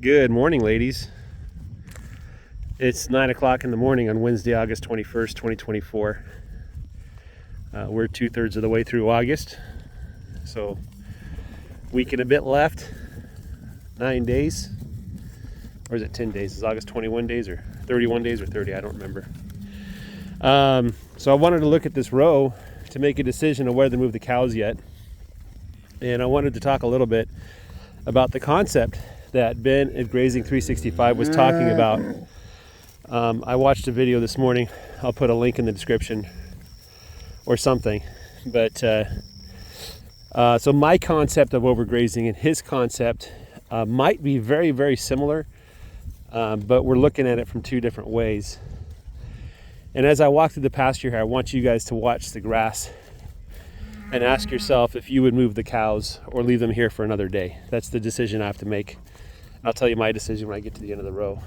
Good morning, ladies. It's 9 o'clock in the morning on Wednesday, August 21st, 2024. We're 2/3 of the way through August, so week and a bit left, 9 days. Or is it 10 days? Is August 21 days or 31 days or 30? I don't remember. So I wanted to look at this row to make a decision of whether to move the cows yet. And I wanted to talk a little bit about the concept that Ben at Grazing 365 was talking about. I watched a video this morning. I'll put a link in the description or something. But so my concept of overgrazing and his concept might be very, very similar, but we're looking at it from two different ways. And as I walk through the pasture here, I want you guys to watch the grass and ask yourself if you would move the cows or leave them here for another day. That's the decision I have to make. I'll tell you my decision when I get to the end of the row.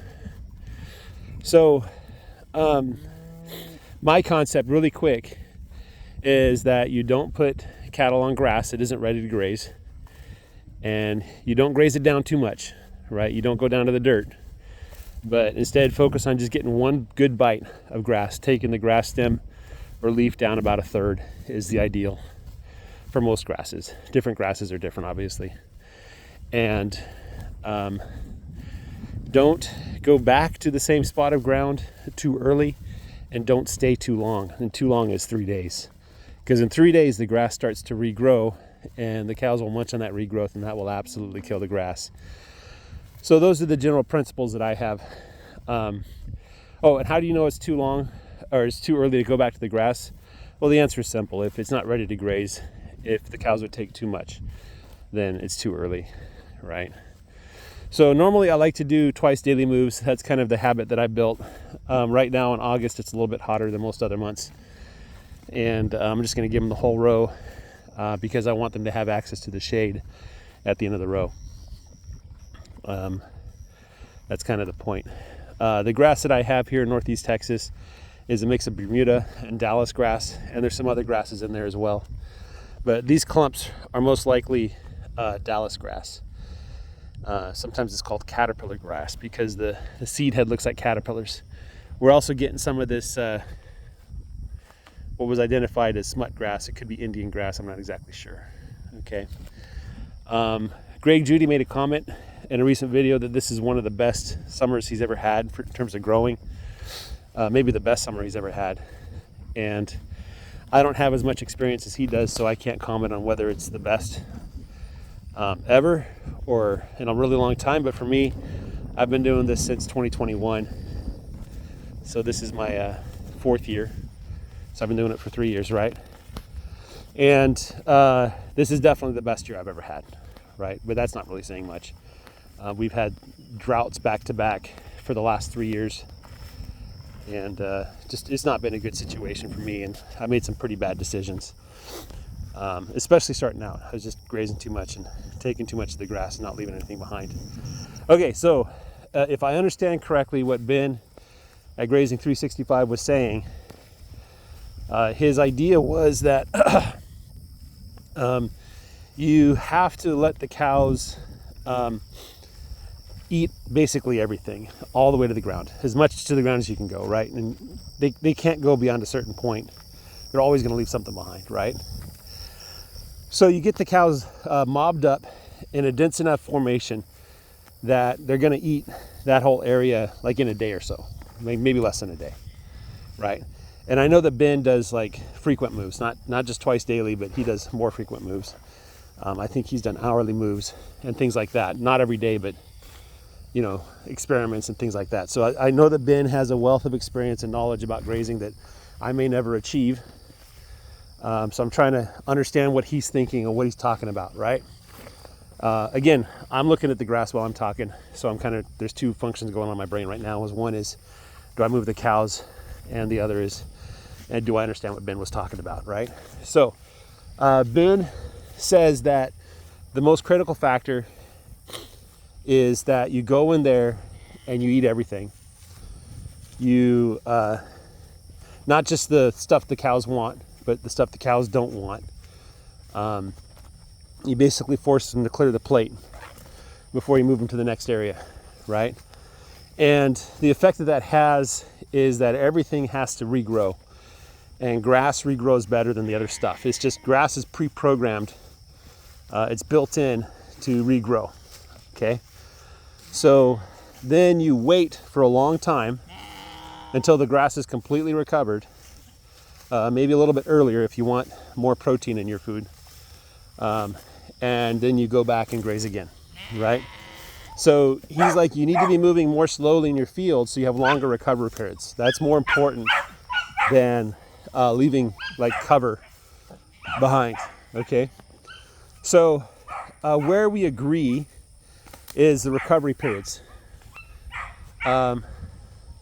So my concept really quick is that you don't put cattle on grass that isn't ready to graze, and you don't graze it down too much, right? You don't go down to the dirt, but instead focus on just getting one good bite of grass. Taking the grass stem or leaf down about a third is the ideal for most grasses. Different grasses are different, obviously. And don't go back to the same spot of ground too early, and don't stay too long. And too long is 3 days, because in 3 days the grass starts to regrow and the cows will munch on that regrowth, and that will absolutely kill the grass. So those are the general principles that I have. And how do you know it's too long or it's too early to go back to the grass? Well, the answer is simple. If it's not ready to graze, if the cows would take too much, then it's too early, right? So normally I like to do twice daily moves. That's kind of the habit that I built. Right now in August, it's a little bit hotter than most other months. And I'm just gonna give them the whole row because I want them to have access to the shade at the end of the row. That's kind of the point. The grass that I have here in Northeast Texas is a mix of Bermuda and Dallas grass, and there's some other grasses in there as well. But these clumps are most likely Dallas grass. Sometimes it's called caterpillar grass because the seed head looks like caterpillars. We're also getting some of this, what was identified as smut grass. It could be Indian grass, I'm not exactly sure. Okay. Greg Judy made a comment in a recent video that this is one of the best summers he's ever had in terms of growing. Maybe the best summer he's ever had. And I don't have as much experience as he does, so I can't comment on whether it's the best ever or in a really long time. But for me, I've been doing this since 2021. So this is my 4th year. So I've been doing it for 3 years, right? And this is definitely the best year I've ever had, right? But that's not really saying much. We've had droughts back to back for the last 3 years. And it's not been a good situation for me, and I made some pretty bad decisions, especially starting out. I was just grazing too much and taking too much of the grass and not leaving anything behind. Okay, so if I understand correctly what Ben at Grazing 365 was saying, his idea was that you have to let the cows eat basically everything all the way to the ground, as much to the ground as you can go, right? And they can't go beyond a certain point. They're always going to leave something behind, right? So you get the cows mobbed up in a dense enough formation that they're going to eat that whole area like in a day or so, maybe less than a day, right? And I know that Ben does like frequent moves, not just twice daily, but he does more frequent moves. I think he's done hourly moves and things like that. Not every day, but you know, experiments and things like that. So I know that Ben has a wealth of experience and knowledge about grazing that I may never achieve. So I'm trying to understand what he's thinking and what he's talking about, right? Again, I'm looking at the grass while I'm talking. So there's two functions going on in my brain right now. One is, do I move the cows? And the other is, and do I understand what Ben was talking about, right? So Ben says that the most critical factor is that you go in there and you eat everything. You, not just the stuff the cows want, but the stuff the cows don't want. You basically force them to clear the plate before you move them to the next area. right? And the effect that has is that everything has to regrow, and grass regrows better than the other stuff. It's just grass is pre-programmed. It's built in to regrow, okay? So then you wait for a long time until the grass is completely recovered, maybe a little bit earlier if you want more protein in your food. And then you go back and graze again, right? So he's like, you need to be moving more slowly in your field so you have longer recovery periods. That's more important than leaving like cover behind, okay? So where we agree is the recovery periods.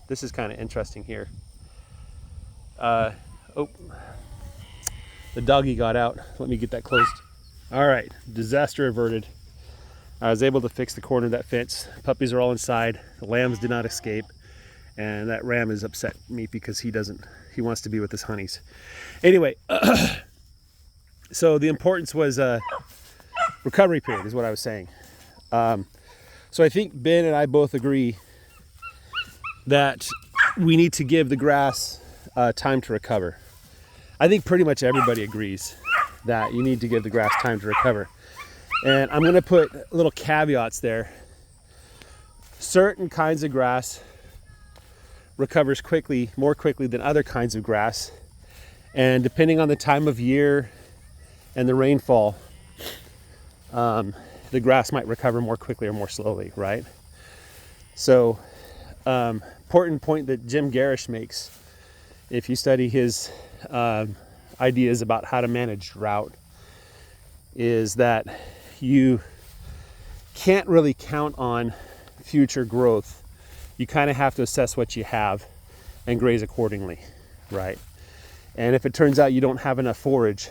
This is kind of interesting here. Oh, the doggy got out. Let me get that closed. All right, disaster averted. I was able to fix the corner of that fence. Puppies are all inside. The lambs did not escape. And that ram has upset me because he wants to be with his honeys. Anyway, so the importance was recovery period is what I was saying. So I think Ben and I both agree that we need to give the grass time to recover. I think pretty much everybody agrees that you need to give the grass time to recover. And I'm gonna put little caveats there. Certain kinds of grass recovers more quickly than other kinds of grass. And depending on the time of year and the rainfall, the grass might recover more quickly or more slowly, right? So, important point that Jim Garish makes, if you study his ideas about how to manage drought, is that you can't really count on future growth. You kind of have to assess what you have and graze accordingly, right? And if it turns out you don't have enough forage,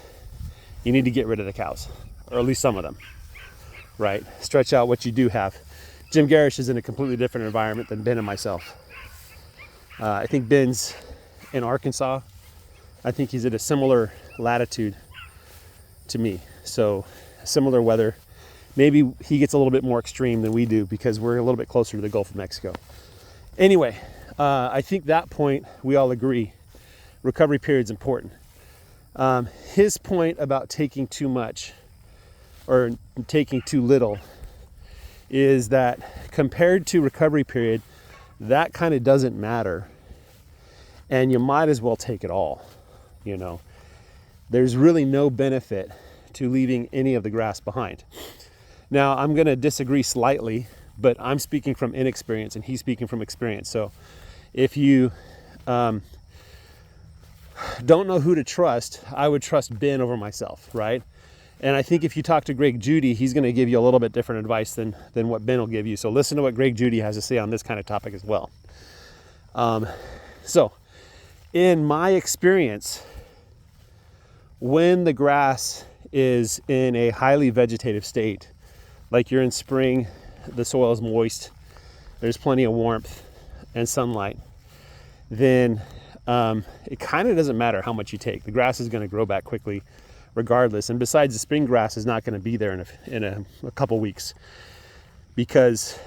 you need to get rid of the cows, or at least some of them, right? Stretch out what you do have. Jim Garish is in a completely different environment than Ben and myself. I think Ben's in Arkansas. I think he's at a similar latitude to me. So similar weather. Maybe he gets a little bit more extreme than we do because we're a little bit closer to the Gulf of Mexico. Anyway, I think that point we all agree. Recovery period is important. His point about taking too much or taking too little is that compared to recovery period, that kind of doesn't matter. And you might as well take it all, you know. There's really no benefit to leaving any of the grass behind. Now, I'm going to disagree slightly, but I'm speaking from inexperience and he's speaking from experience. So if you don't know who to trust, I would trust Ben over myself, right? And I think if you talk to Greg Judy, he's going to give you a little bit different advice than what Ben will give you. So listen to what Greg Judy has to say on this kind of topic as well. So in my experience, when the grass is in a highly vegetative state, like you're in spring, the soil is moist, there's plenty of warmth and sunlight, then it kind of doesn't matter how much you take. The grass is going to grow back quickly regardless. And besides, the spring grass is not going to be there in a couple weeks because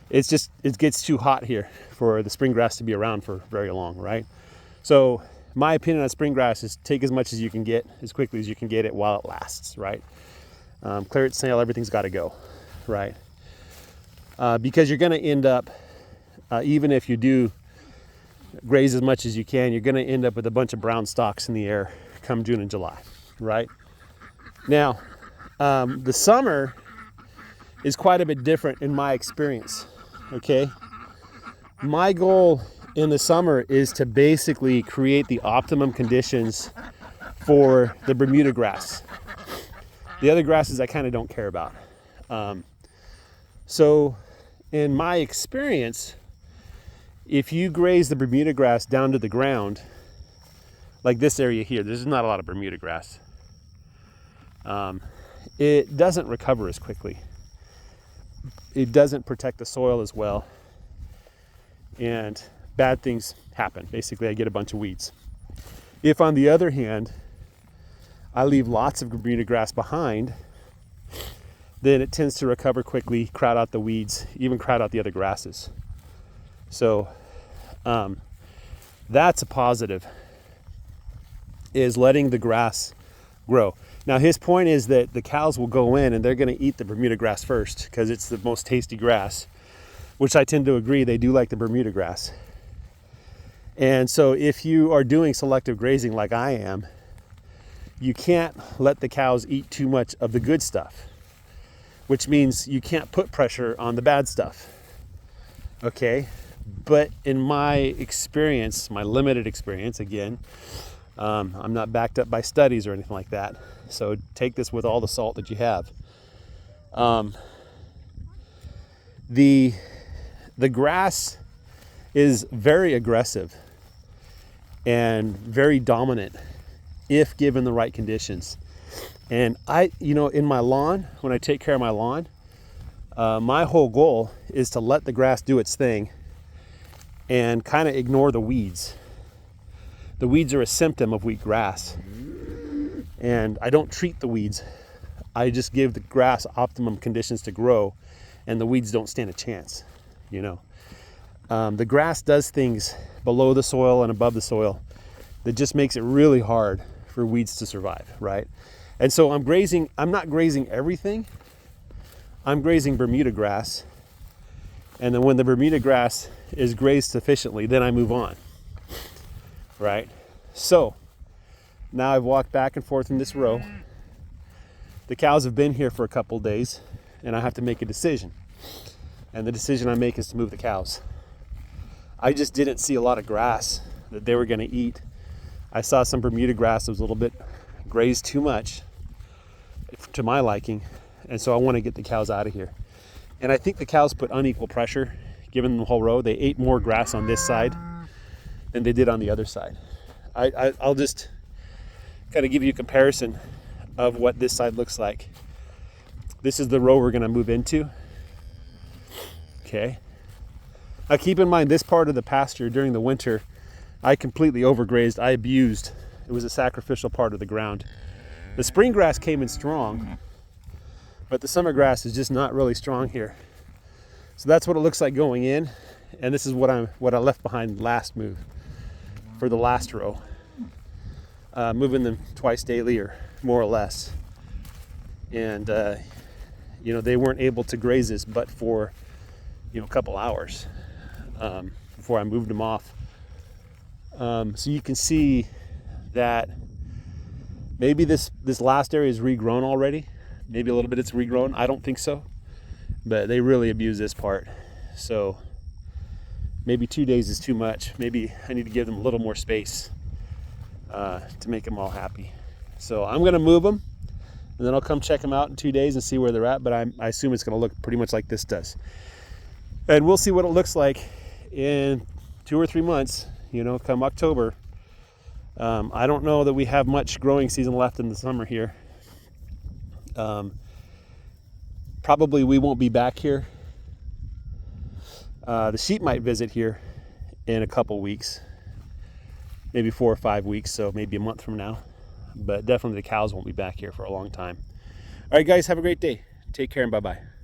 it gets too hot here for the spring grass to be around for very long, right? So my opinion on spring grass is take as much as you can get as quickly as you can get it while it lasts, right? Clear it, sale, everything's got to go, right? Because you're going to end up, even if you do graze as much as you can, you're going to end up with a bunch of brown stalks in the air come June and July, right? Now, the summer is quite a bit different in my experience, okay? My goal in the summer is to basically create the optimum conditions for the Bermuda grass. The other grasses I kind of don't care about. So in my experience, if you graze the Bermuda grass down to the ground, like this area here, there's not a lot of Bermuda grass. It doesn't recover as quickly. It doesn't protect the soil as well. And bad things happen. Basically, I get a bunch of weeds. If, on the other hand, I leave lots of Bermuda grass behind, then it tends to recover quickly, crowd out the weeds, even crowd out the other grasses. So that's a positive, is letting the grass grow. Now his point is that the cows will go in and they're going to eat the Bermuda grass first because it's the most tasty grass, which I tend to agree, they do like the Bermuda grass. And so if you are doing selective grazing like I am, you can't let the cows eat too much of the good stuff, which means you can't put pressure on the bad stuff. Okay? But in my experience, my limited experience, again, I'm not backed up by studies or anything like that, so take this with all the salt that you have. The grass is very aggressive and very dominant if given the right conditions. And in my lawn, when I take care of my lawn, my whole goal is to let the grass do its thing and kind of ignore the weeds. The weeds are a symptom of weak grass. And I don't treat the weeds. I just give the grass optimum conditions to grow, and the weeds don't stand a chance, The grass does things below the soil and above the soil that just makes it really hard for weeds to survive, right? And so I'm not grazing everything. I'm grazing Bermuda grass. And then when the Bermuda grass is grazed sufficiently, then I move on, right? So now I've walked back and forth in this row. The cows have been here for a couple days, and I have to make a decision. And the decision I make is to move the cows. I just didn't see a lot of grass that they were going to eat. I saw some Bermuda grass that was a little bit grazed too much to my liking, and so I want to get the cows out of here. And I think the cows put unequal pressure, given the whole row. They ate more grass on this side than they did on the other side. I'll just kind of give you a comparison of what this side looks like. This is the row we're going to move into. Okay. Now keep in mind, this part of the pasture during the winter, I completely overgrazed. I abused. It was a sacrificial part of the ground. The spring grass came in strong, but the summer grass is just not really strong here. So that's what it looks like going in, and this is what I left behind last move for the last row. Moving them twice daily or more or less. And they weren't able to graze this but for a couple hours before I moved them off. So you can see that maybe this last area is regrown already. Maybe a little bit it's regrown. I don't think so, but they really abuse this part. So maybe 2 days is too much. Maybe I need to give them a little more space to make them all happy. So I'm going to move them, and then I'll come check them out in 2 days and see where they're at. But I assume it's going to look pretty much like this does. And we'll see what it looks like in 2 or 3 months, come October. I don't know that we have much growing season left in the summer here. Probably we won't be back here. The sheep might visit here in a couple weeks, maybe 4 or 5 weeks, so maybe a month from now. But definitely the cows won't be back here for a long time. All right, guys, have a great day. Take care and bye-bye.